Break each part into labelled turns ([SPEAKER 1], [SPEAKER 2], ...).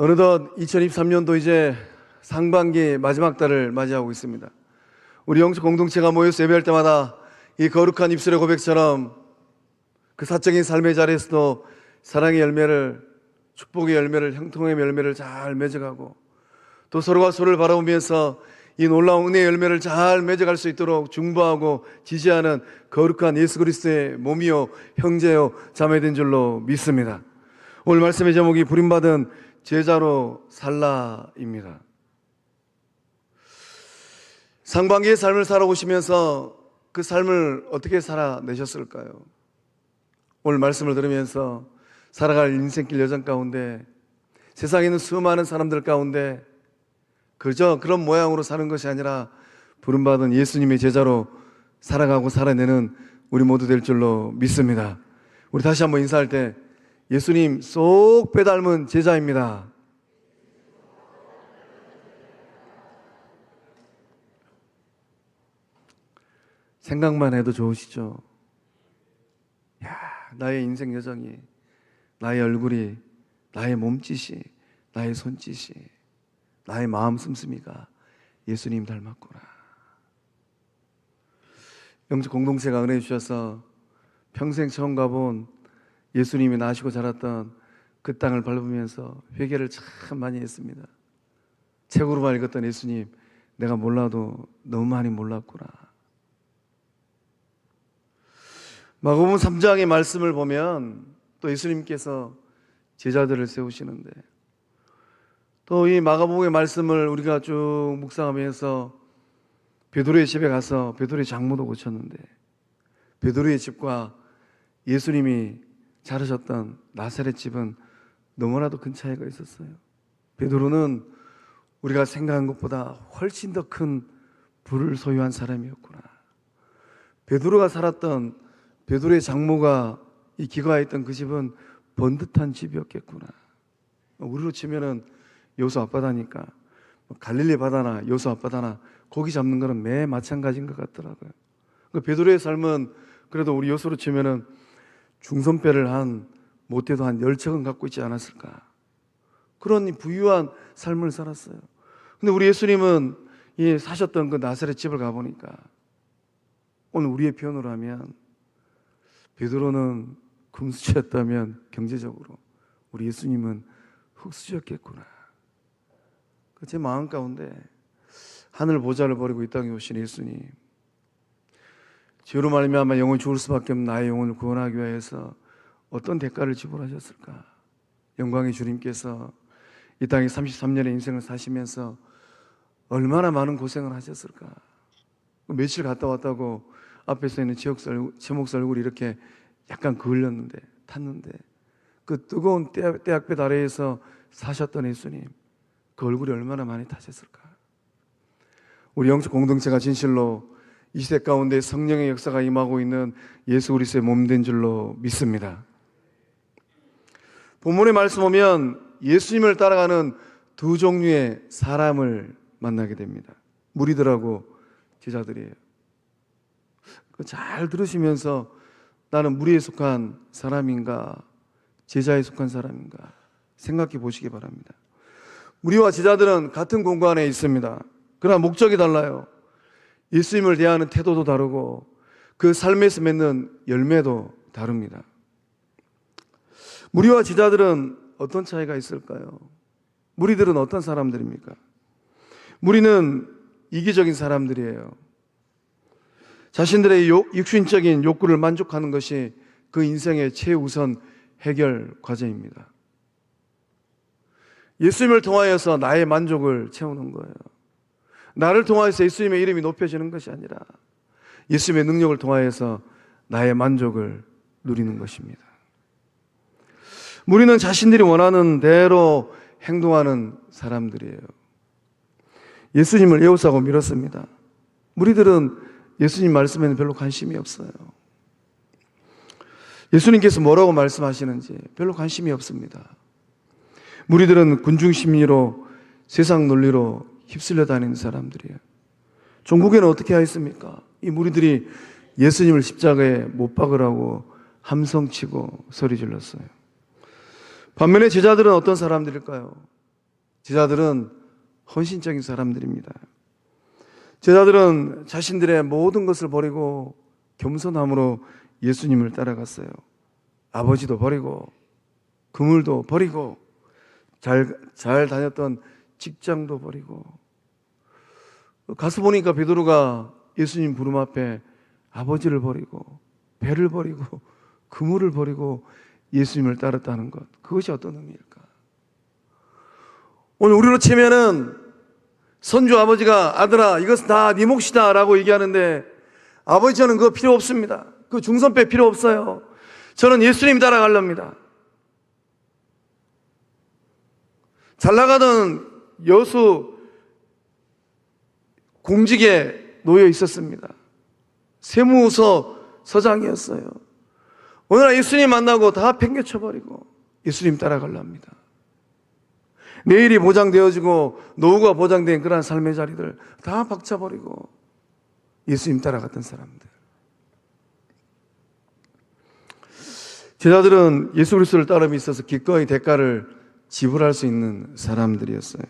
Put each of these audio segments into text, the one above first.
[SPEAKER 1] 어느덧 2023년도 이제 상반기 마지막 달을 맞이하고 있습니다. 우리 영적 공동체가 모여서 예배할 때마다 이 거룩한 입술의 고백처럼 그 사적인 삶의 자리에서도 사랑의 열매를, 축복의 열매를, 형통의 열매를 잘 맺어가고 또 서로가 서로를 바라보면서 이 놀라운 은혜의 열매를 잘 맺어갈 수 있도록 중보하고 지지하는 거룩한 예수 그리스도의 몸이요 형제요 자매된 줄로 믿습니다. 오늘 말씀의 제목이 부름받은 제자로 살라입니다. 상반기의 삶을 살아오시면서 그 삶을 어떻게 살아내셨을까요? 오늘 말씀을 들으면서 살아갈 인생길 여정 가운데 세상에 있는 수많은 사람들 가운데 그저 그런 모양으로 사는 것이 아니라 부름받은 예수님의 제자로 살아가고 살아내는 우리 모두 될 줄로 믿습니다. 우리 다시 한번 인사할 때 예수님 쏙 빼닮은 제자입니다. 생각만 해도 좋으시죠? 야, 나의 인생 여정이, 나의 얼굴이, 나의 몸짓이, 나의 손짓이, 나의 마음 씀씀이가 예수님 닮았구나. 영적 공동체가 은혜 주셔서 평생 처음 가본 예수님이 나시고 자랐던 그 땅을 밟으면서 회개를 참 많이 했습니다. 책으로만 읽었던 예수님, 내가 몰라도 너무 많이 몰랐구나. 마가복음 3장의 말씀을 보면 또 예수님께서 제자들을 세우시는데 또 이 마가복음의 말씀을 우리가 쭉 묵상하면서 베드로의 집에 가서 베드로의 장모도 고쳤는데 베드로의 집과 예수님이 자르셨던 나사렛 집은 너무나도 큰 차이가 있었어요. 베드로는 우리가 생각한 것보다 훨씬 더 큰 부를 소유한 사람이었구나. 베드로가 살았던 베드로의 장모가 이 기거하였던 그 집은 번듯한 집이었겠구나. 우리로 치면은 여수 앞바다니까 갈릴리 바다나 여수 앞바다나 고기 잡는 거는 매 마찬가지인 것 같더라고요. 베드로의 삶은 그래도 우리 여수로 치면은 중선배를 한 못해도 한 10척은 갖고 있지 않았을까. 그런 부유한 삶을 살았어요. 근데 우리 예수님은 이 사셨던 그 나사렛 집을 가보니까 오늘 우리의 표현으로 하면 베드로는 금수저였다면 경제적으로 우리 예수님은 흙수저였겠구나. 제 마음 가운데 하늘 보좌를 버리고 이 땅에 오신 예수님, 죄로 말미암아 영원히 죽을 수밖에 없는 나의 영혼을 구원하기 위해서 어떤 대가를 지불하셨을까? 영광의 주님께서 이 땅에 33년의 인생을 사시면서 얼마나 많은 고생을 하셨을까? 며칠 갔다 왔다고 앞에서 있는 제 목사 얼굴이 이렇게 약간 그을렸는데 탔는데 그 뜨거운 떼약볕 아래에서 사셨던 예수님, 그 얼굴이 얼마나 많이 타셨을까? 우리 영적 공동체가 진실로 이 시대 가운데 성령의 역사가 임하고 있는 예수 그리스도의 몸된 줄로 믿습니다. 본문의 말씀 보면 예수님을 따라가는 두 종류의 사람을 만나게 됩니다. 무리들하고 제자들이에요. 잘 들으시면서 나는 무리에 속한 사람인가 제자에 속한 사람인가 생각해 보시기 바랍니다. 무리와 제자들은 같은 공간에 있습니다. 그러나 목적이 달라요. 예수님을 대하는 태도도 다르고 그 삶에서 맺는 열매도 다릅니다. 무리와 제자들은 어떤 차이가 있을까요? 무리들은 어떤 사람들입니까? 무리는 이기적인 사람들이에요. 자신들의 육신적인 욕구를 만족하는 것이 그 인생의 최우선 해결 과제입니다. 예수님을 통하여서 나의 만족을 채우는 거예요. 나를 통하여서 예수님의 이름이 높여지는 것이 아니라 예수님의 능력을 통하여서 나의 만족을 누리는 것입니다. 무리는 자신들이 원하는 대로 행동하는 사람들이에요. 예수님을 에워싸고 밀었습니다. 무리들은 예수님 말씀에는 별로 관심이 없어요. 예수님께서 뭐라고 말씀하시는지 별로 관심이 없습니다. 무리들은 군중심리로 세상 논리로 휩쓸려 다니는 사람들이에요. 종국에는 어떻게 하였습니까? 이 무리들이 예수님을 십자가에 못 박으라고 함성치고 소리 질렀어요. 반면에 제자들은 어떤 사람들일까요? 제자들은 헌신적인 사람들입니다. 제자들은 자신들의 모든 것을 버리고 겸손함으로 예수님을 따라갔어요. 아버지도 버리고 그물도 버리고 잘 다녔던 직장도 버리고, 가서 보니까 베드로가 예수님 부름 앞에 아버지를 버리고 배를 버리고 그물을 버리고 예수님을 따랐다는 것, 그것이 어떤 의미일까? 오늘 우리로 치면은 선주 아버지가 아들아 이것은 다 네 몫이다 라고 얘기하는데, 아버지 저는 그거 필요 없습니다. 그 중선배 필요 없어요. 저는 예수님 따라갈랍니다. 잘 나가던 여수 공직에 놓여 있었습니다. 세무서 서장이었어요. 어느 날 예수님 만나고 다 팽개쳐버리고 예수님 따라갈랍니다. 내일이 보장되어지고 노후가 보장된 그러한 삶의 자리들 다 박차버리고 예수님 따라갔던 사람들. 제자들은 예수 그리스도를 따름에 있어서 기꺼이 대가를 지불할 수 있는 사람들이었어요.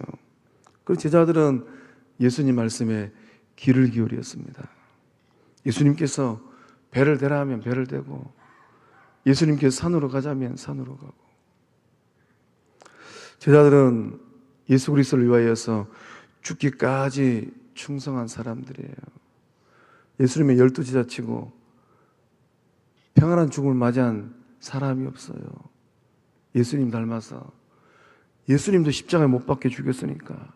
[SPEAKER 1] 그리고 제자들은 예수님 말씀에 귀를 기울였습니다. 예수님께서 배를 대라 하면 배를 대고, 예수님께서 산으로 가자면 산으로 가고. 제자들은 예수 그리스도를 위하여서 죽기까지 충성한 사람들이에요. 예수님의 12제자치고 평안한 죽음을 맞이한 사람이 없어요. 예수님 닮아서 예수님도 십자가에 못 박혀 죽였으니까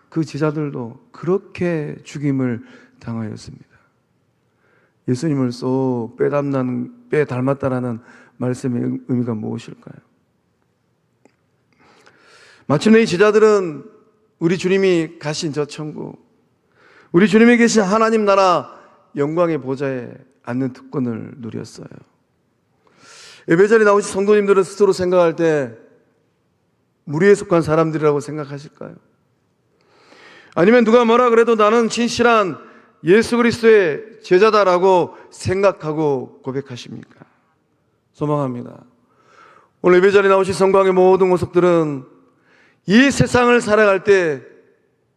[SPEAKER 1] 그 제자들도 그렇게 죽임을 당하였습니다. 예수님을 쏙 빼 닮았다라는 말씀의 의미가 무엇일까요? 마침내 이 제자들은 우리 주님이 가신 저 천국, 우리 주님이 계신 하나님 나라 영광의 보좌에 앉는 특권을 누렸어요. 예배자리에 나오신 성도님들은 스스로 생각할 때 무리에 속한 사람들이라고 생각하실까요? 아니면 누가 뭐라 그래도 나는 진실한 예수 그리스도의 제자다라고 생각하고 고백하십니까? 소망합니다. 오늘 예배자리에 나오신 성광의 모든 모습들은 이 세상을 살아갈 때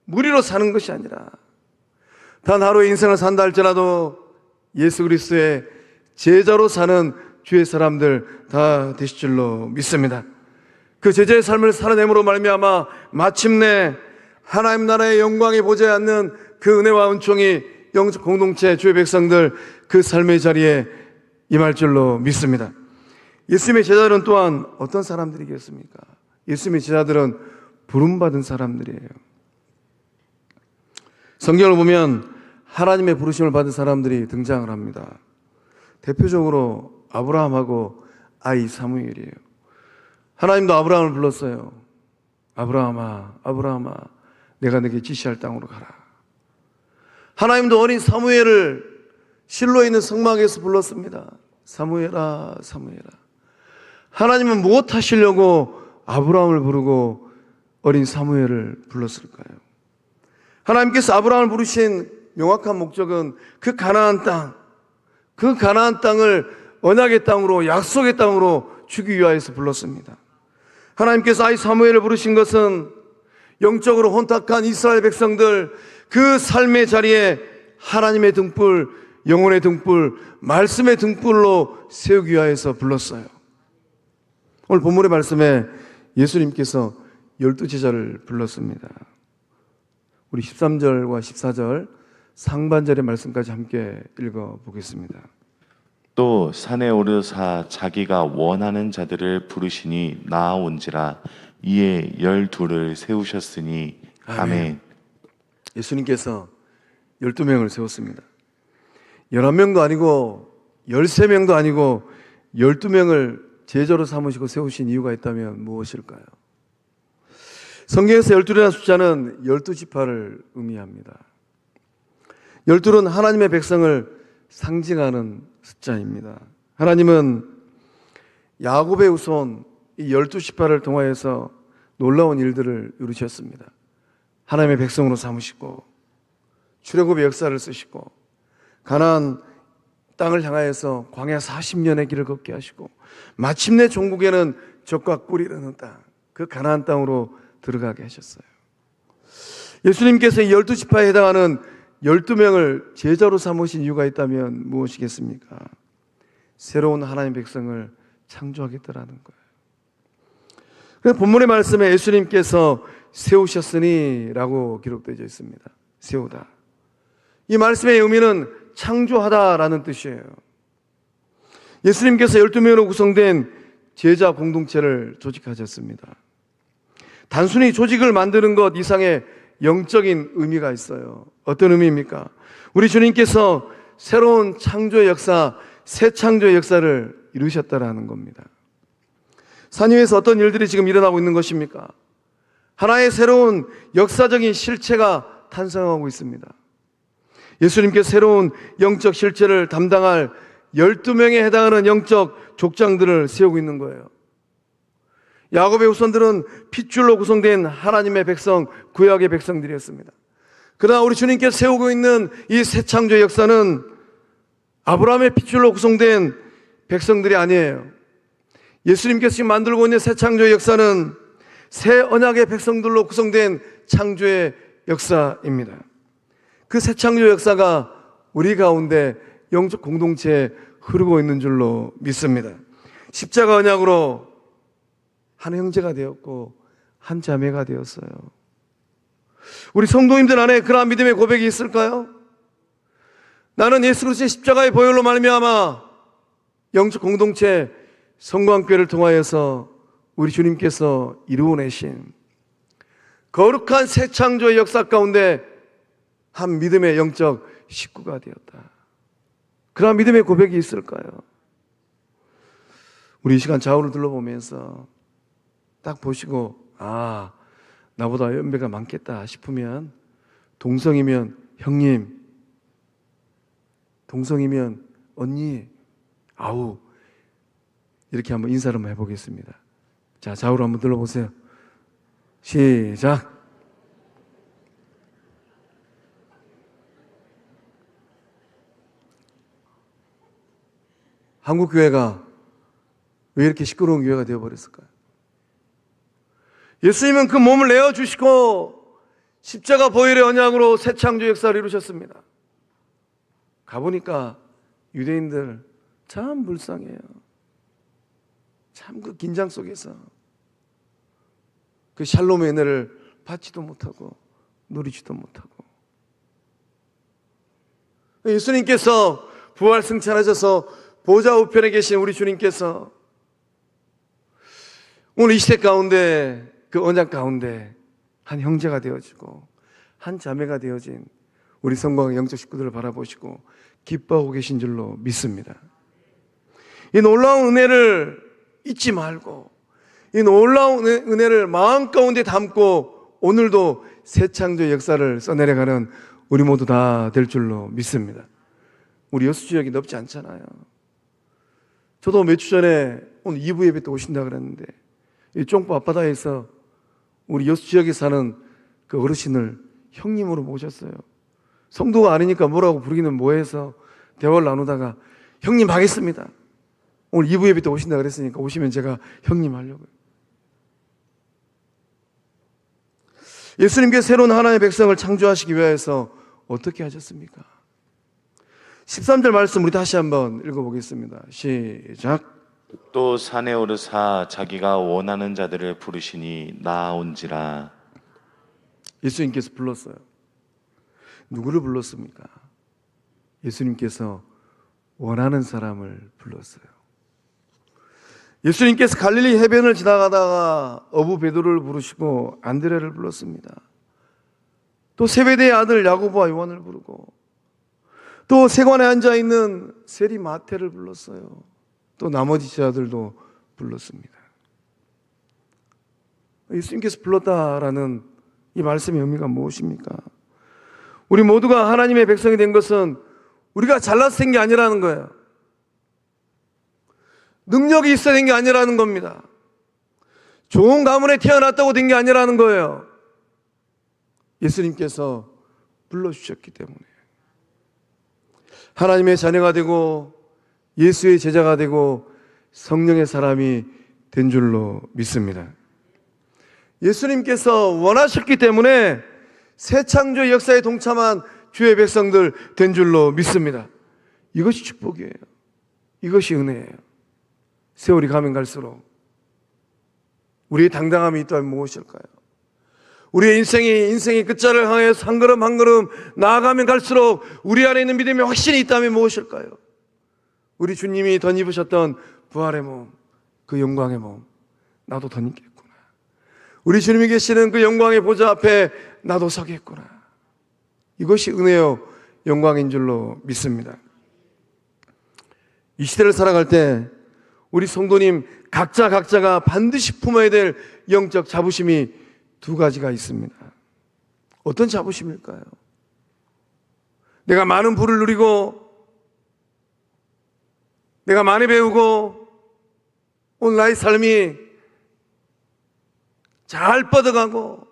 [SPEAKER 1] 무리로 사는 것이 아니라 단 하루의 인생을 산다 할지라도 예수 그리스도의 제자로 사는 주의 사람들 다 되실 줄로 믿습니다. 그 제자의 삶을 살아냄으로 말미암아 마침내 하나님 나라의 영광의 보좌에 앉는 그 은혜와 은총이 영적 공동체 주의 백성들 그 삶의 자리에 임할 줄로 믿습니다. 예수님의 제자들은 또한 어떤 사람들이겠습니까? 예수님의 제자들은 부름받은 사람들이에요. 성경을 보면 하나님의 부르심을 받은 사람들이 등장을 합니다. 대표적으로 아브라함하고 아이 사무엘이에요. 하나님도 아브라함을 불렀어요. 아브라함아, 아브라함아, 내가 네게 지시할 땅으로 가라. 하나님도 어린 사무엘을 실로에 있는 성막에서 불렀습니다. 사무엘아, 사무엘아. 하나님은 무엇 하시려고 아브라함을 부르고 어린 사무엘을 불렀을까요? 하나님께서 아브라함을 부르신 명확한 목적은 그 가나안 땅을 언약의 땅으로, 약속의 땅으로 주기 위하여서 불렀습니다. 하나님께서 아이 사무엘을 부르신 것은 영적으로 혼탁한 이스라엘 백성들 그 삶의 자리에 하나님의 등불, 영혼의 등불, 말씀의 등불로 세우기 위하여서 불렀어요. 오늘 본문의 말씀에 예수님께서 12제자를 불렀습니다. 우리 13절과 14절 상반절의 말씀까지 함께 읽어보겠습니다.
[SPEAKER 2] 또 산에 오르사 자기가 원하는 자들을 부르시니 나아온지라. 이에 12를 세우셨으니 아멘.
[SPEAKER 1] 예수님께서 12명을 세웠습니다. 11명도 아니고 13명도 아니고 12명을 제자로 삼으시고 세우신 이유가 있다면 무엇일까요? 성경에서 12라는 숫자는 12지파를 의미합니다. 12는 하나님의 백성을 상징하는 숫자입니다. 하나님은 야곱의 후손 이 12지파를 통하여서 놀라운 일들을 이루셨습니다. 하나님의 백성으로 삼으시고 출애굽의 역사를 쓰시고 가나안 땅을 향하여서 광야 40년의 길을 걷게 하시고 마침내 종국에는 적과 꿀이 흐르는 땅, 그 가나안 땅으로 들어가게 하셨어요. 예수님께서 이 12지파에 해당하는 12명을 제자로 삼으신 이유가 있다면 무엇이겠습니까? 새로운 하나님의 백성을 창조하겠다라는 거예요. 그래서 본문의 말씀에 예수님께서 세우셨으니 라고 기록되어 있습니다. 세우다. 이 말씀의 의미는 창조하다라는 뜻이에요. 예수님께서 12명으로 구성된 제자 공동체를 조직하셨습니다. 단순히 조직을 만드는 것 이상의 영적인 의미가 있어요. 어떤 의미입니까? 우리 주님께서 새로운 창조의 역사, 새 창조의 역사를 이루셨다라는 겁니다. 산 위에서 어떤 일들이 지금 일어나고 있는 것입니까? 하나의 새로운 역사적인 실체가 탄생하고 있습니다. 예수님께서 새로운 영적 실체를 담당할 12명에 해당하는 영적 족장들을 세우고 있는 거예요. 야곱의 후손들은 핏줄로 구성된 하나님의 백성, 구약의 백성들이었습니다. 그러나 우리 주님께서 세우고 있는 이 새 창조의 역사는 아브라함의 핏줄로 구성된 백성들이 아니에요. 예수님께서 지금 만들고 있는 새 창조의 역사는 새 언약의 백성들로 구성된 창조의 역사입니다. 그 새 창조 역사가 우리 가운데 영적 공동체에 흐르고 있는 줄로 믿습니다. 십자가 언약으로 한 형제가 되었고 한 자매가 되었어요. 우리 성도님들 안에 그러한 믿음의 고백이 있을까요? 나는 예수 그리스도의 십자가의 보혈로 말미암아 영적 공동체 성광교회를 통하여서 우리 주님께서 이루어내신 거룩한 새 창조의 역사 가운데 한 믿음의 영적 식구가 되었다. 그러한 믿음의 고백이 있을까요? 우리 이 시간 좌우를 둘러보면서 딱 보시고 나보다 연배가 많겠다 싶으면 동성이면 형님, 동성이면 언니, 아우 이렇게 한번 인사를 한번 해보겠습니다. 자, 좌우로 한번 둘러보세요. 시작. 한국 교회가 왜 이렇게 시끄러운 교회가 되어버렸을까요? 예수님은 그 몸을 내어주시고 십자가 보혈의 언약으로 새 창조 역사를 이루셨습니다. 가보니까 유대인들 참 불쌍해요. 참 그 긴장 속에서 그 샬롬의 은혜를 받지도 못하고 누리지도 못하고 예수님께서 부활 승천하셔서 보좌 우편에 계신 우리 주님께서 오늘 이 시대 가운데 그 언약 가운데 한 형제가 되어지고 한 자매가 되어진 우리 성광 영적 식구들을 바라보시고 기뻐하고 계신 줄로 믿습니다. 이 놀라운 은혜를 잊지 말고 이 놀라운 은혜를 마음 가운데 담고 오늘도 새 창조 역사를 써내려가는 우리 모두 다 될 줄로 믿습니다. 우리 여수 지역이 넓지 않잖아요. 저도 몇 주 전에 오늘 2부 예배 때 오신다 그랬는데 이 쫑보 앞바다에서 우리 여수 지역에 사는 그 어르신을 형님으로 모셨어요. 성도가 아니니까 뭐라고 부르기는 뭐해서 대화를 나누다가 형님 하겠습니다. 오늘 2부 예배 때 오신다 그랬으니까 오시면 제가 형님 하려고요. 예수님께서 새로운 하나님의 백성을 창조하시기 위해서 어떻게 하셨습니까? 13절 말씀 우리 다시 한번 읽어보겠습니다. 시작.
[SPEAKER 2] 또 산에 오르사 자기가 원하는 자들을 부르시니 나아온지라.
[SPEAKER 1] 예수님께서 불렀어요. 누구를 불렀습니까? 예수님께서 원하는 사람을 불렀어요. 예수님께서 갈릴리 해변을 지나가다가 어부 베드로를 부르시고 안드레를 불렀습니다. 또 세베대의 아들 야고보와 요한을 부르고 또 세관에 앉아있는 세리 마태를 불렀어요. 또 나머지 제자들도 불렀습니다. 예수님께서 불렀다라는 이 말씀의 의미가 무엇입니까? 우리 모두가 하나님의 백성이 된 것은 우리가 잘나서 된 게 아니라는 거예요. 능력이 있어야 된 게 아니라는 겁니다. 좋은 가문에 태어났다고 된 게 아니라는 거예요. 예수님께서 불러주셨기 때문에 하나님의 자녀가 되고 예수의 제자가 되고 성령의 사람이 된 줄로 믿습니다. 예수님께서 원하셨기 때문에 새 창조의 역사에 동참한 주의 백성들 된 줄로 믿습니다. 이것이 축복이에요. 이것이 은혜예요. 세월이 가면 갈수록 우리의 당당함이 있다면 무엇일까요? 우리의 인생이 끝자를 향해서 한 걸음 한 걸음 나아가면 갈수록 우리 안에 있는 믿음의 확신이 있다면 무엇일까요? 우리 주님이 덧입으셨던 부활의 몸, 그 영광의 몸, 나도 덧입겠구나. 우리 주님이 계시는 그 영광의 보좌 앞에 나도 서겠구나. 이것이 은혜요 영광인 줄로 믿습니다. 이 시대를 살아갈 때 우리 성도님 각자가 반드시 품어야 될 영적 자부심이 두 가지가 있습니다. 어떤 자부심일까요? 내가 많은 부를 누리고 내가 많이 배우고 오늘 나의 삶이 잘 뻗어가고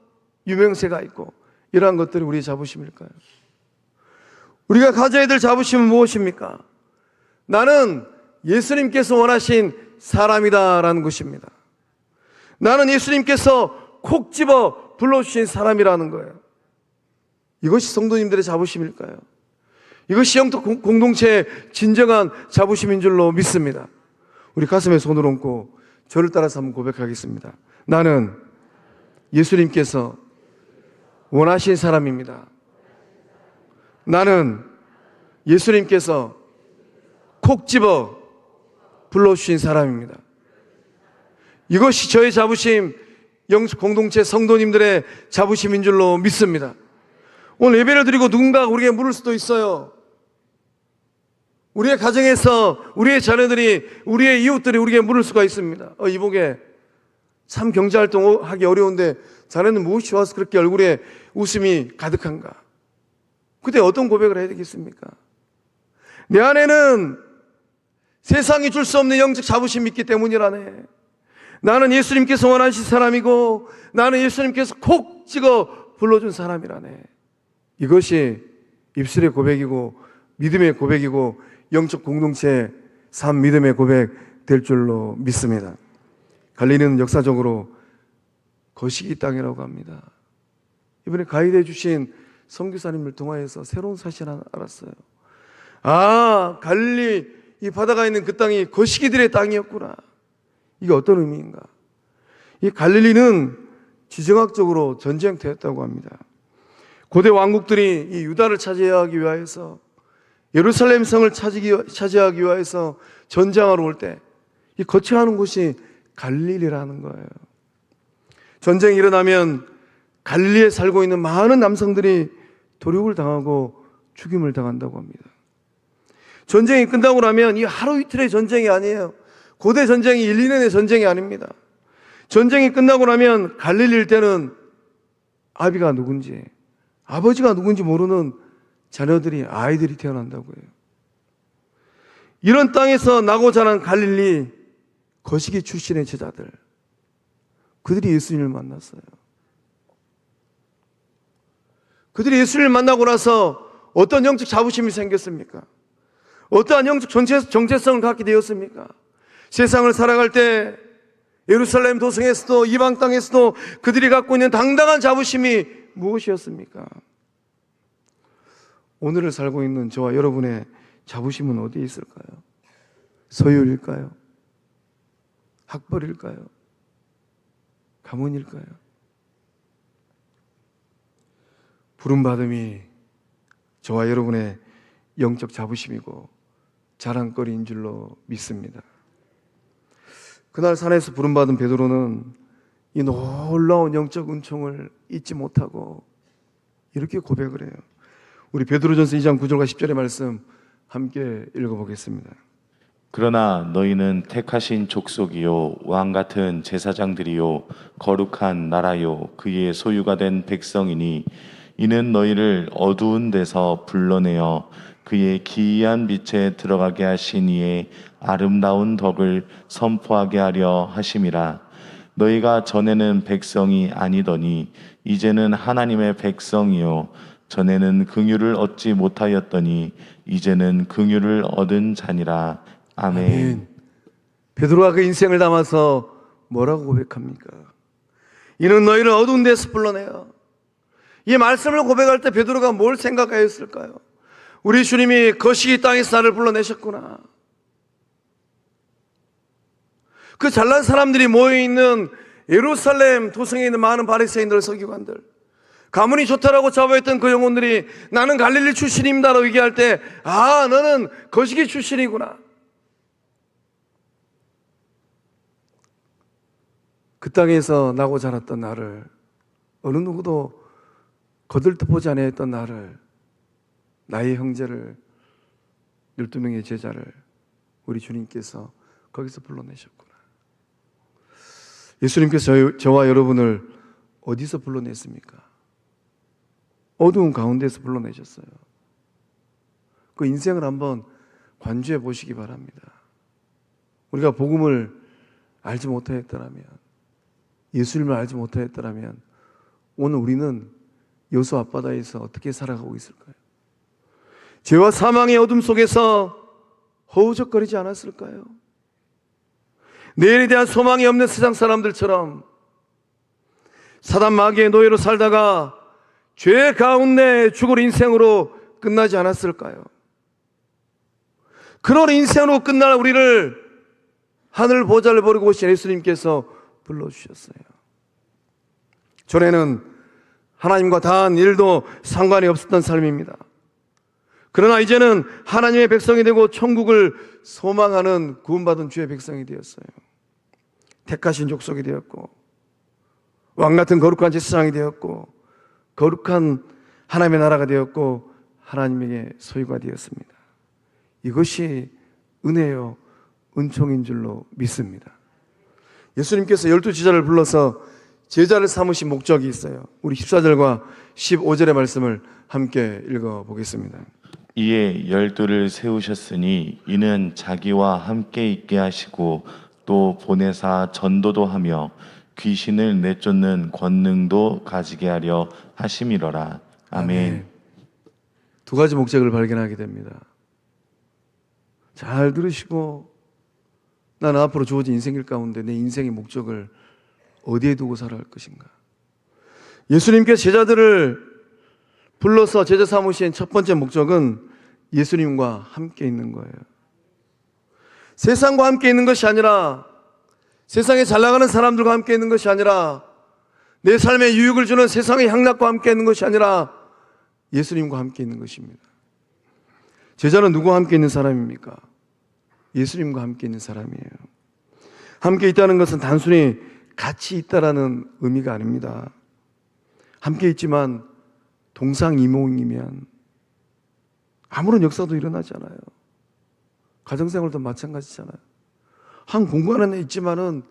[SPEAKER 1] 유명세가 있고 이러한 것들이 우리의 자부심일까요? 우리가 가져야 될 자부심은 무엇입니까? 나는 예수님께서 원하신 사람이다라는 것입니다. 나는 예수님께서 콕 집어 불러주신 사람이라는 거예요. 이것이 성도님들의 자부심일까요? 이것이 영적 공동체의 진정한 자부심인 줄로 믿습니다. 우리 가슴에 손을 얹고 저를 따라서 한번 고백하겠습니다. 나는 예수님께서 원하신 사람입니다. 나는 예수님께서 콕 집어 불러주신 사람입니다. 이것이 저의 자부심, 영적 공동체 성도님들의 자부심인 줄로 믿습니다. 오늘 예배를 드리고 누군가가 우리에게 물을 수도 있어요. 우리의 가정에서 우리의 자녀들이, 우리의 이웃들이 우리에게 물을 수가 있습니다. 이복에 참 경제활동 하기 어려운데 자네는 무엇이 좋아서 그렇게 얼굴에 웃음이 가득한가? 그때 어떤 고백을 해야 되겠습니까? 내 안에는 세상이 줄 수 없는 영적 자부심이 있기 때문이라네. 나는 예수님께서 원하신 사람이고 나는 예수님께서 콕 찍어 불러준 사람이라네. 이것이 입술의 고백이고 믿음의 고백이고 영적 공동체의 삶 믿음의 고백 될 줄로 믿습니다. 갈릴리는 역사적으로 거시기 땅이라고 합니다. 이번에 가이드해 주신 선교사님을 통하여서 새로운 사실을 알았어요. 갈릴리 이 바다가 있는 그 땅이 거시기들의 땅이었구나. 이게 어떤 의미인가? 이 갈릴리는 지정학적으로 전쟁터였다고 합니다. 고대 왕국들이 이 유다를 차지하기 위하여서 예루살렘 성을 차지하기 위하여서 전쟁하러 올 때 이 거쳐가는 곳이 갈릴리라는 거예요. 전쟁이 일어나면 갈릴리에 살고 있는 많은 남성들이 도륙을 당하고 죽임을 당한다고 합니다. 전쟁이 끝나고 나면 이 하루 이틀의 전쟁이 아니에요. 고대 전쟁이 1, 2년의 전쟁이 아닙니다. 전쟁이 끝나고 나면 갈릴리 일대는 아비가 누군지, 아버지가 누군지 모르는 자녀들이, 아이들이 태어난다고 해요. 이런 땅에서 나고 자란 갈릴리 거시기 출신의 제자들, 그들이 예수님을 만났어요. 그들이 예수님을 만나고 나서 어떤 영적 자부심이 생겼습니까? 어떠한 영적 정체성을 갖게 되었습니까? 세상을 살아갈 때 예루살렘 도성에서도 이방 땅에서도 그들이 갖고 있는 당당한 자부심이 무엇이었습니까? 오늘을 살고 있는 저와 여러분의 자부심은 어디에 있을까요? 소유일까요? 학벌일까요? 가문일까요? 부름받음이 저와 여러분의 영적 자부심이고 자랑거리인 줄로 믿습니다. 그날 산에서 부름받은 베드로는 이 놀라운 영적 은총을 잊지 못하고 이렇게 고백을 해요. 우리 베드로전서 2장 9절과 10절의 말씀 함께 읽어보겠습니다.
[SPEAKER 2] 그러나 너희는 택하신 족속이요 왕 같은 제사장들이요 거룩한 나라요 그의 소유가 된 백성이니 이는 너희를 어두운 데서 불러내어 그의 기이한 빛에 들어가게 하신 이의 아름다운 덕을 선포하게 하려 하심이라. 너희가 전에는 백성이 아니더니 이제는 하나님의 백성이요 전에는 긍휼을 얻지 못하였더니 이제는 긍휼을 얻은 자니라. 아멘.
[SPEAKER 1] 베드로가 그 인생을 담아서 뭐라고 고백합니까? 이는 너희를 어두운 데서 불러내어. 이 말씀을 고백할 때 베드로가 뭘 생각하였을까요? 우리 주님이 거시기 땅에서 나를 불러내셨구나. 그 잘난 사람들이 모여있는 예루살렘 도성에 있는 많은 바리새인들, 서기관들, 가문이 좋다라고 자부했던 그 영혼들이 나는 갈릴리 출신입니다라고 얘기할 때, 아, 너는 거시기 출신이구나. 그 땅에서 나고 자랐던 나를, 어느 누구도 거들떠보지 아니했던 나를, 나의 형제를, 12명의 제자를 우리 주님께서 거기서 불러내셨구나. 예수님께서 저와 여러분을 어디서 불러냈습니까? 어두운 가운데서 불러내셨어요. 그 인생을 한번 관주해 보시기 바랍니다. 우리가 복음을 알지 못하였더라면, 예수님을 알지 못하였더라면 오늘 우리는 여수 앞바다에서 어떻게 살아가고 있을까요? 죄와 사망의 어둠 속에서 허우적거리지 않았을까요? 내일에 대한 소망이 없는 세상 사람들처럼 사단 마귀의 노예로 살다가 죄 가운데 죽을 인생으로 끝나지 않았을까요? 그런 인생으로 끝날 우리를 하늘 보좌를 버리고 오신 예수님께서 불러주셨어요. 전에는 하나님과 단 일도 상관이 없었던 삶입니다. 그러나 이제는 하나님의 백성이 되고 천국을 소망하는 구원받은 주의 백성이 되었어요. 택하신 족속이 되었고, 왕같은 거룩한 제사장이 되었고, 거룩한 하나님의 나라가 되었고, 하나님에게 소유가 되었습니다. 이것이 은혜요 은총인 줄로 믿습니다. 예수님께서 12제자를 불러서 제자를 삼으신 목적이 있어요. 우리 14절과 15절의 말씀을 함께 읽어보겠습니다.
[SPEAKER 2] 이에 12를 세우셨으니 이는 자기와 함께 있게 하시고 또 보내사 전도도 하며 귀신을 내쫓는 권능도 가지게 하려 하심이로라. 아멘.
[SPEAKER 1] 두 가지 목적을 발견하게 됩니다. 잘 들으시고, 나는 앞으로 주어진 인생길 가운데 내 인생의 목적을 어디에 두고 살아갈 것인가? 예수님께서 제자들을 불러서 제자 삼으신 첫 번째 목적은 예수님과 함께 있는 거예요. 세상과 함께 있는 것이 아니라, 세상에 잘 나가는 사람들과 함께 있는 것이 아니라, 내 삶에 유익을 주는 세상의 향락과 함께 있는 것이 아니라 예수님과 함께 있는 것입니다. 제자는 누구와 함께 있는 사람입니까? 예수님과 함께 있는 사람이에요. 함께 있다는 것은 단순히 같이 있다라는 의미가 아닙니다. 함께 있지만 동상이몽이면 아무런 역사도 일어나지 않아요. 가정생활도 마찬가지잖아요. 한 공간 안에 있지만은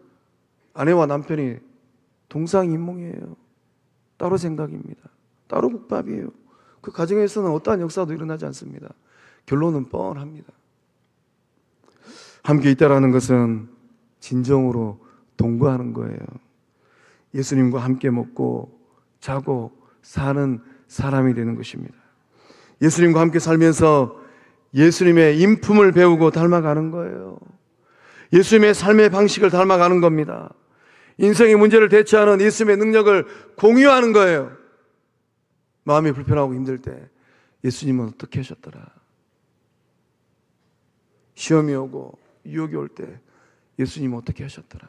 [SPEAKER 1] 아내와 남편이 동상이몽이에요. 따로 생각입니다. 따로 국밥이에요. 그 가정에서는 어떠한 역사도 일어나지 않습니다. 결론은 뻔합니다. 함께 있다라는 것은 진정으로 동거하는 거예요. 예수님과 함께 먹고 자고 사는 사람이 되는 것입니다. 예수님과 함께 살면서 예수님의 인품을 배우고 닮아가는 거예요. 예수님의 삶의 방식을 닮아가는 겁니다. 인생의 문제를 대처하는 예수님의 능력을 공유하는 거예요. 마음이 불편하고 힘들 때 예수님은 어떻게 하셨더라? 시험이 오고 유혹이 올 때 예수님은 어떻게 하셨더라?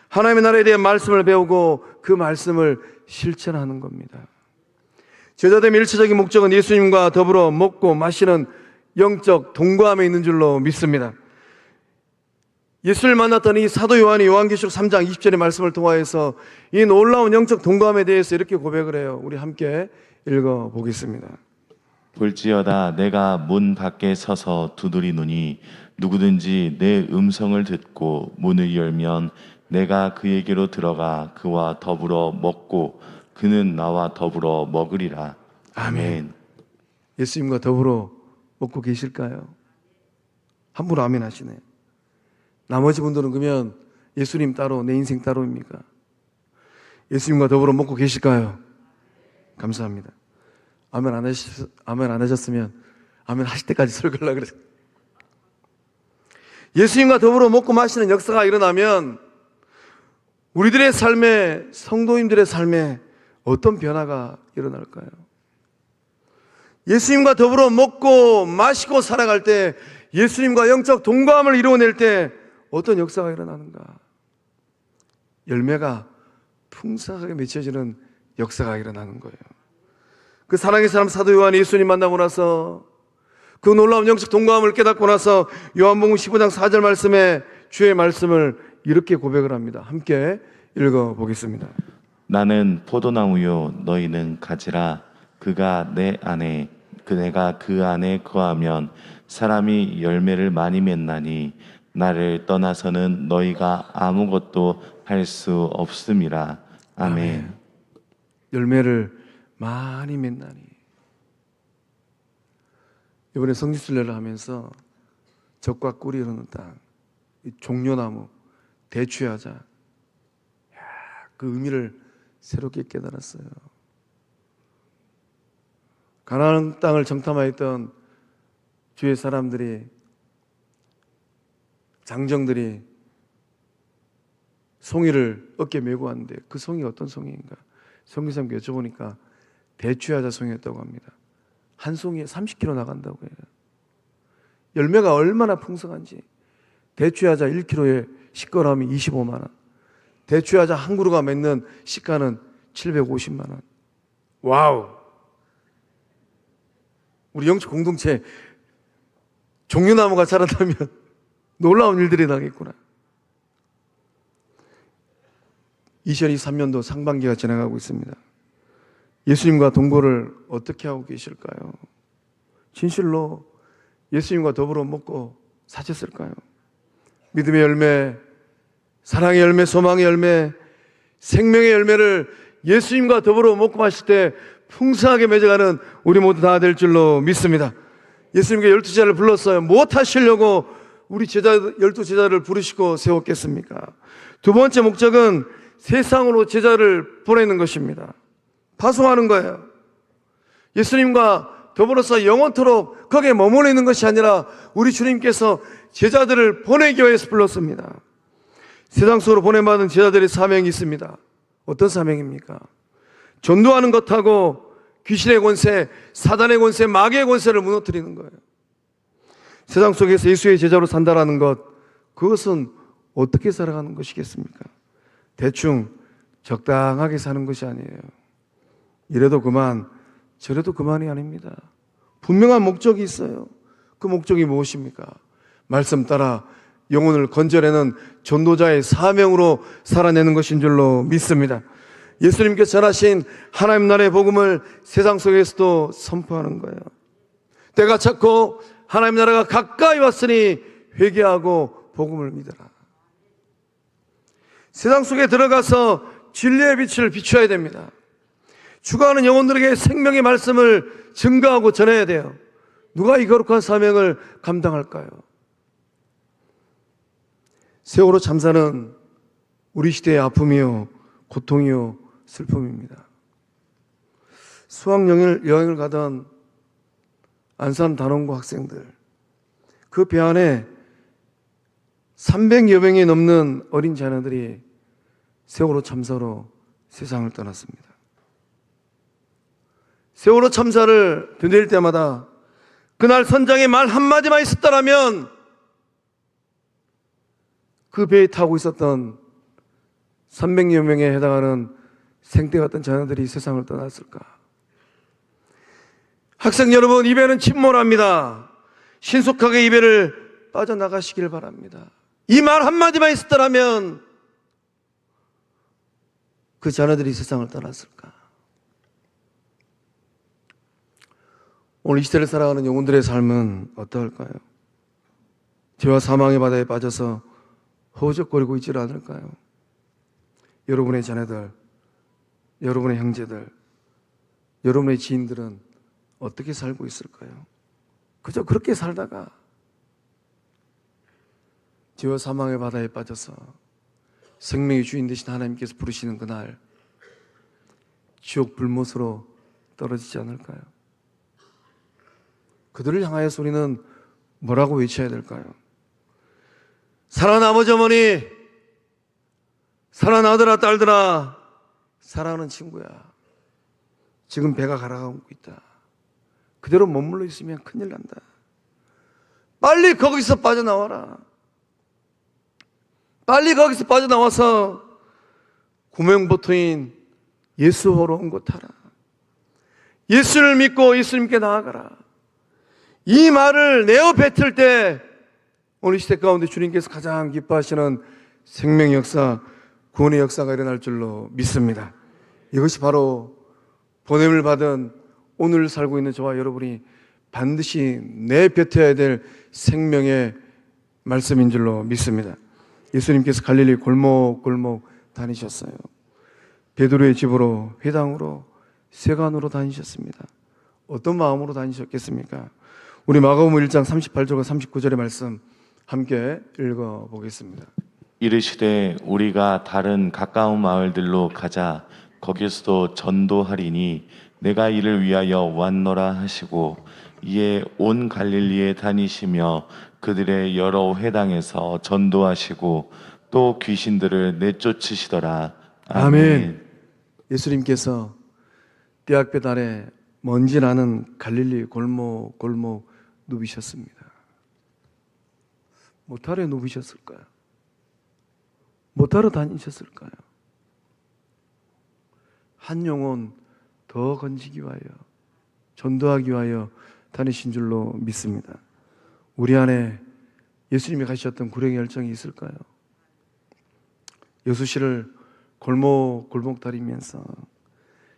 [SPEAKER 1] 하나님의 나라에 대한 말씀을 배우고 그 말씀을 실천하는 겁니다. 제자됨의 일차적인 목적은 예수님과 더불어 먹고 마시는 영적 동거함에 있는 줄로 믿습니다. 예수를 만났던 이 사도 요한이 요한계시록 3장 20절의 말씀을 통하여서 이 놀라운 영적 동거함에 대해서 이렇게 고백을 해요. 우리 함께 읽어보겠습니다.
[SPEAKER 2] 볼지어다 내가 문 밖에 서서 두드리노니 누구든지 내 음성을 듣고 문을 열면 내가 그에게로 들어가 그와 더불어 먹고 그는 나와 더불어 먹으리라. 아멘.
[SPEAKER 1] 예수님과 더불어 먹고 계실까요? 함부로 아멘 하시네. 나머지 분들은 그러면 예수님 따로 내 인생 따로입니까? 예수님과 더불어 먹고 계실까요? 감사합니다. 아멘 안 하셨으면 아멘 하실 때까지 설교를 하려고 그랬어요. 예수님과 더불어 먹고 마시는 역사가 일어나면 우리들의 삶에, 성도님들의 삶에 어떤 변화가 일어날까요? 예수님과 더불어 먹고 마시고 살아갈 때, 예수님과 영적 동감을 이루어낼 때 어떤 역사가 일어나는가? 열매가 풍성하게 맺혀지는 역사가 일어나는 거예요. 그 사랑의 사람 사도 요한이 예수님 만나고 나서 그 놀라운 영적 동감을 깨닫고 나서 요한복음 15장 4절 말씀에 주의 말씀을 이렇게 고백을 합니다. 함께 읽어보겠습니다.
[SPEAKER 2] 나는 포도나무요 너희는 가지라. 그가 내 안에 내가 그 안에 거하면 사람이 열매를 많이 맺나니 나를 떠나서는 너희가 아무것도 할 수 없음이라. 아멘.
[SPEAKER 1] 열매를 많이 맺나니. 이번에 성지순례를 하면서 적과 꿀이 흐르는 땅, 이 종려나무, 대추야자, 그 의미를 새롭게 깨달았어요. 가나안 땅을 정탐하였던 주의 사람들이, 장정들이 송이를 어깨에 메고 왔는데 그 송이가 어떤 송이인가? 성경사님께 여쭤보니까 대추야자 송이였다고 합니다. 한 송이에 30kg 나간다고 해요. 열매가 얼마나 풍성한지. 대추야자 1kg에 식거람이 25만 원. 대추야자 한 그루가 맺는 시가는 750만 원. 와우! 우리 영적 공동체 종려나무가 자란다면 놀라운 일들이 나겠구나. 2023년도 상반기가 지나가고 있습니다. 예수님과 동거를 어떻게 하고 계실까요? 진실로 예수님과 더불어 먹고 사셨을까요? 믿음의 열매, 사랑의 열매, 소망의 열매, 생명의 열매를 예수님과 더불어 먹고 마실 때 풍성하게 맺어가는 우리 모두 다 될 줄로 믿습니다. 예수님께 12제자를 불렀어요. 무엇 하시려고 우리 제자 12제자를 부르시고 세웠겠습니까? 두 번째 목적은 세상으로 제자를 보내는 것입니다. 파송하는 거예요. 예수님과 더불어서 영원토록 거기에 머물러 있는 것이 아니라 우리 주님께서 제자들을 보내기 위해서 불렀습니다. 세상 속으로 보내받은 제자들의 사명이 있습니다. 어떤 사명입니까? 전도하는 것하고 귀신의 권세, 사단의 권세, 마귀의 권세를 무너뜨리는 거예요. 세상 속에서 예수의 제자로 산다라는 것, 그것은 어떻게 살아가는 것이겠습니까? 대충 적당하게 사는 것이 아니에요. 이래도 그만, 저래도 그만이 아닙니다. 분명한 목적이 있어요. 그 목적이 무엇입니까? 말씀 따라 영혼을 건져내는 전도자의 사명으로 살아내는 것인 줄로 믿습니다. 예수님께서 전하신 하나님 나라의 복음을 세상 속에서도 선포하는 거예요. 때가 찼고 하나님 나라가 가까이 왔으니 회개하고 복음을 믿어라. 세상 속에 들어가서 진리의 빛을 비춰야 됩니다. 죽어가는 영혼들에게 생명의 말씀을 증거하고 전해야 돼요. 누가 이 거룩한 사명을 감당할까요? 세월호 참사는 우리 시대의 아픔이요, 고통이요, 슬픔입니다. 수학여행을 가던 안산 단원고 학생들, 그 배 안에 300여 명이 넘는 어린 자녀들이 세월호 참사로 세상을 떠났습니다. 세월호 참사를 되뇌일 때마다 그날 선장의 말 한마디만 있었더라면 그 배에 타고 있었던 300여 명에 해당하는 생태 같은 자녀들이 세상을 떠났을까? 학생 여러분, 이 배는 침몰합니다. 신속하게 이 배를 빠져나가시길 바랍니다. 이 말 한마디만 있었더라면 그 자녀들이 세상을 떠났을까? 오늘 이 시대를 살아가는 영혼들의 삶은 어떠할까요? 죄와 사망의 바다에 빠져서 허우적거리고 있지 않을까요? 여러분의 자녀들, 여러분의 형제들, 여러분의 지인들은 어떻게 살고 있을까요? 그저 그렇게 살다가 죄와 사망의 바다에 빠져서 생명의 주인 되신 하나님께서 부르시는 그날 지옥 불못으로 떨어지지 않을까요? 그들을 향하여서 우리는 뭐라고 외쳐야 될까요? 사랑하는 아버지 어머니, 사랑하는 아들아, 딸들아, 사랑하는 친구야, 지금 배가 가라앉고 있다. 그대로 머물러 있으면 큰일 난다. 빨리 거기서 빠져나와라. 빨리 거기서 빠져나와서 구명보통인 예수로 온 곳 타라. 예수를 믿고 예수님께 나아가라. 이 말을 내어 뱉을 때 오늘 시대 가운데 주님께서 가장 기뻐하시는 생명의 역사, 구원의 역사가 일어날 줄로 믿습니다. 이것이 바로 보냄을 받은 오늘 살고 있는 저와 여러분이 반드시 내뱉어야 될 생명의 말씀인 줄로 믿습니다. 예수님께서 갈릴리 골목골목 다니셨어요. 베드로의 집으로, 회당으로, 세관으로 다니셨습니다. 어떤 마음으로 다니셨겠습니까? 우리 마가복음 1장 38절과 39절의 말씀 함께 읽어보겠습니다.
[SPEAKER 2] 이르시되 우리가 다른 가까운 마을들로 가자. 거기서도 전도하리니 내가 이를 위하여 왔노라 하시고 이에 온 갈릴리에 다니시며 그들의 여러 회당에서 전도하시고 또 귀신들을 내쫓으시더라.
[SPEAKER 1] 아멘. 예수님께서 떼약볕 아래 먼지 나는 갈릴리 골목 누비셨습니다. 못하러 누비셨을까요? 못하러 다니셨을까요? 한 영혼 더 건지기 위하여, 전도하기 위하여 다니신 줄로 믿습니다. 우리 안에 예수님이 가셨던 구령의 열정이 있을까요? 여수시를 골목 다니면서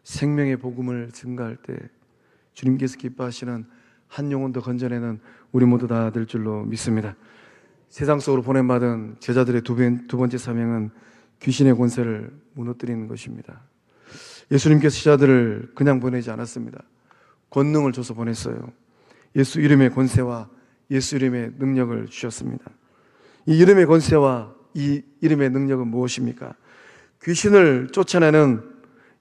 [SPEAKER 1] 생명의 복음을 증가할 때 주님께서 기뻐하시는 한 영혼 더 건져내는 우리 모두 다 될 줄로 믿습니다. 세상 속으로 보냄받은 제자들의 두 번째 사명은 귀신의 권세를 무너뜨리는 것입니다. 예수님께서 제자들을 그냥 보내지 않았습니다. 권능을 줘서 보냈어요. 예수 이름의 권세와 예수 이름의 능력을 주셨습니다. 이 이름의 권세와 이 이름의 능력은 무엇입니까? 귀신을 쫓아내는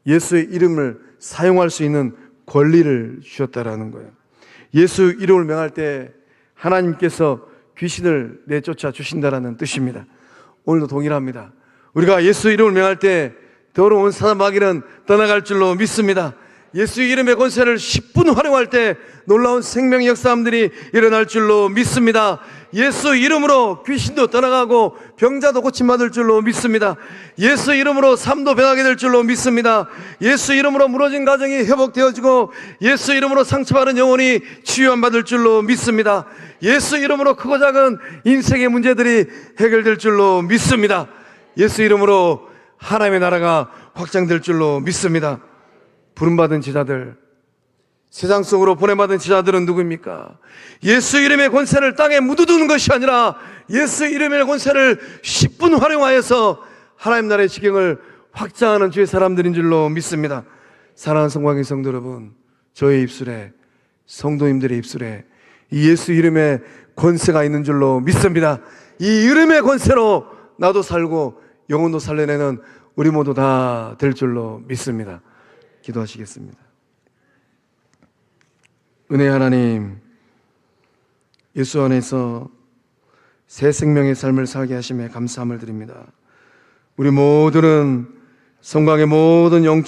[SPEAKER 1] 예수의 이름을 사용할 수 있는 권리를 주셨다라는 거예요. 예수 이름을 명할 때 하나님께서 귀신을 내쫓아 주신다라는 뜻입니다. 오늘도 동일합니다. 우리가 예수 이름을 명할 때 더러운 사단 마귀는 떠나갈 줄로 믿습니다. 예수 이름의 권세를 10분 활용할 때 놀라운 생명의 역사함들이 일어날 줄로 믿습니다. 예수 이름으로 귀신도 떠나가고 병자도 고침받을 줄로 믿습니다. 예수 이름으로 삶도 변하게 될 줄로 믿습니다. 예수 이름으로 무너진 가정이 회복되어지고 예수 이름으로 상처받은 영혼이 치유받을 줄로 믿습니다. 예수 이름으로 크고 작은 인생의 문제들이 해결될 줄로 믿습니다. 예수 이름으로 하나님의 나라가 확장될 줄로 믿습니다. 부름받은 제자들, 세상 속으로 보내받은 제자들은 누구입니까? 예수 이름의 권세를 땅에 묻어두는 것이 아니라 예수 이름의 권세를 10분 활용하여서 하나님 나라의 지경을 확장하는 주의 사람들인 줄로 믿습니다. 사랑하는 성광의 성도 여러분, 저의 입술에, 성도님들의 입술에 이 예수 이름의 권세가 있는 줄로 믿습니다. 이 이름의 권세로 나도 살고 영혼도 살려내는 우리 모두 다 될 줄로 믿습니다. 기도하시겠습니다. 은혜의 하나님, 예수 안에서 새 생명의 삶을 살게 하심에 감사함을 드립니다. 우리 모두는 성광의 모든 영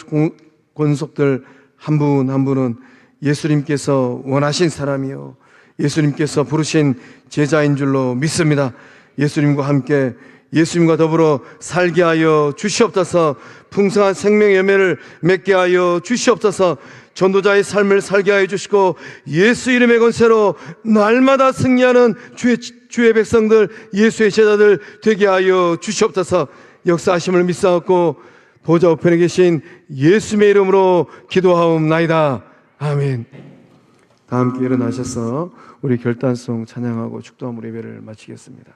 [SPEAKER 1] 권속들 한 분 한 분은 예수님께서 원하신 사람이요, 예수님께서 부르신 제자인 줄로 믿습니다. 예수님과 함께 예수님과 더불어 살게 하여 주시옵소서. 풍성한 생명의 열매를 맺게 하여 주시옵소서. 전도자의 삶을 살게 하여 주시고 예수 이름의 권세로 날마다 승리하는 주의 백성들, 예수의 제자들 되게 하여 주시옵소서. 역사하심을 믿사옵고 보좌 우편에 계신 예수의 이름으로 기도하옵나이다. 아멘. 다 함께 일어나셔서 우리 결단송 찬양하고 축도함으로 예배를 마치겠습니다.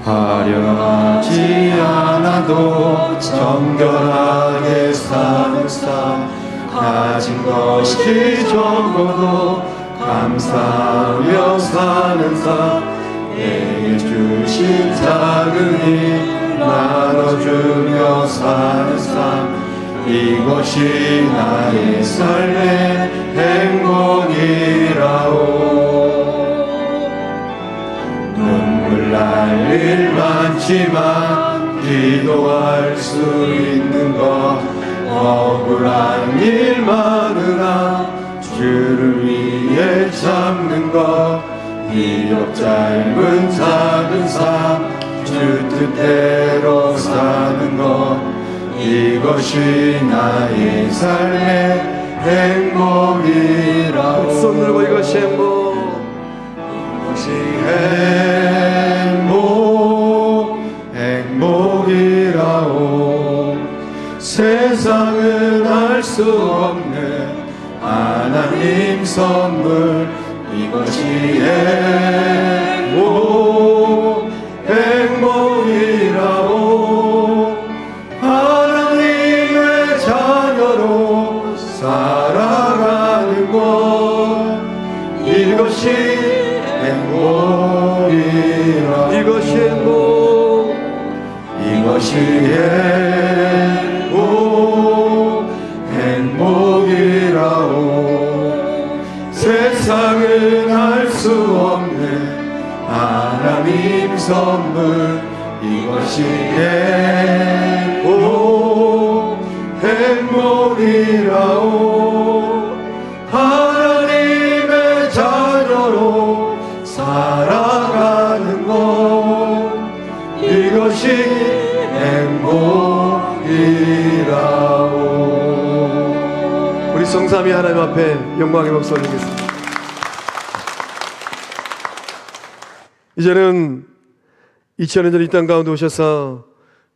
[SPEAKER 3] 화려하지 않아도 정결하게 사는 삶, 가진 것이 적어도 감사하며 사는 삶, 내게 주신 작은 힘 나눠주며 사는 삶, 이것이 나의 삶의 행복이라오. 참지만 기도할 수 있는 것 억울한 일 많으나 주를 위해 참는 것 비록 짧은 작은 삶 주 뜻대로 사는 것 이것이 나의 삶의 행복이라오.
[SPEAKER 1] 손 들고 이것이 행복,
[SPEAKER 3] 이것이 행복이라오. 세상은 알 수 없는 하나님 선물 이것이 행복이라오. 하나님의 자녀로 살아가는 것 이것이 행복이라오.
[SPEAKER 1] 이것이 행복,
[SPEAKER 3] 이것이 행복이라오. 세상은 알 수 없는 하나님 선물 이것이 행복이라오. 하나님의 자녀로 살아가는 것 이것이 행복이라오.
[SPEAKER 1] 우리 성삼위 하나님 앞에 영광의 박수 올리겠습니다. 이제는 2000년 전 이 땅 가운데 오셔서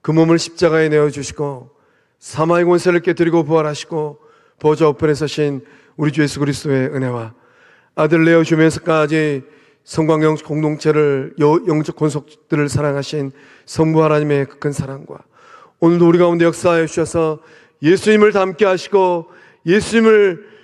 [SPEAKER 1] 그 몸을 십자가에 내어주시고 사망의 권세를 깨뜨리고 부활하시고 보좌 우편에 서신 우리 주 예수 그리스도의 은혜와 아들 내어주면서까지 성광영 공동체를 영적 권속들을 사랑하신 성부 하나님의 그 큰 사랑과 오늘도 우리 가운데 역사하여 주셔서 예수님을 닮게 하시고 예수님을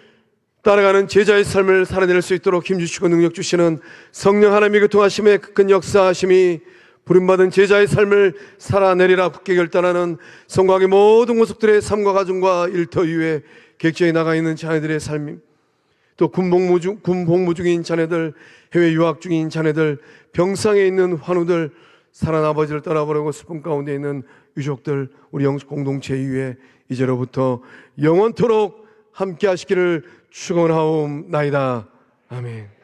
[SPEAKER 1] 따라가는 제자의 삶을 살아낼 수 있도록 힘주시고 능력 주시는 성령 하나님의 교통하심의 그 큰 역사하심이 부름받은 제자의 삶을 살아내리라 굳게 결단하는 성곽의 모든 모습들의 삶과 가정과 일터 이후에 객지에 나가 있는 자녀들의 삶, 또 군 복무 중인 자녀들, 해외 유학 중인 자녀들, 병상에 있는 환우들, 사랑 아버지를 떠나버리고 슬픔 가운데 있는 유족들, 우리 영적 공동체 이후에 이제로부터 영원토록 함께 하시기를 축원하옵나이다. 아멘.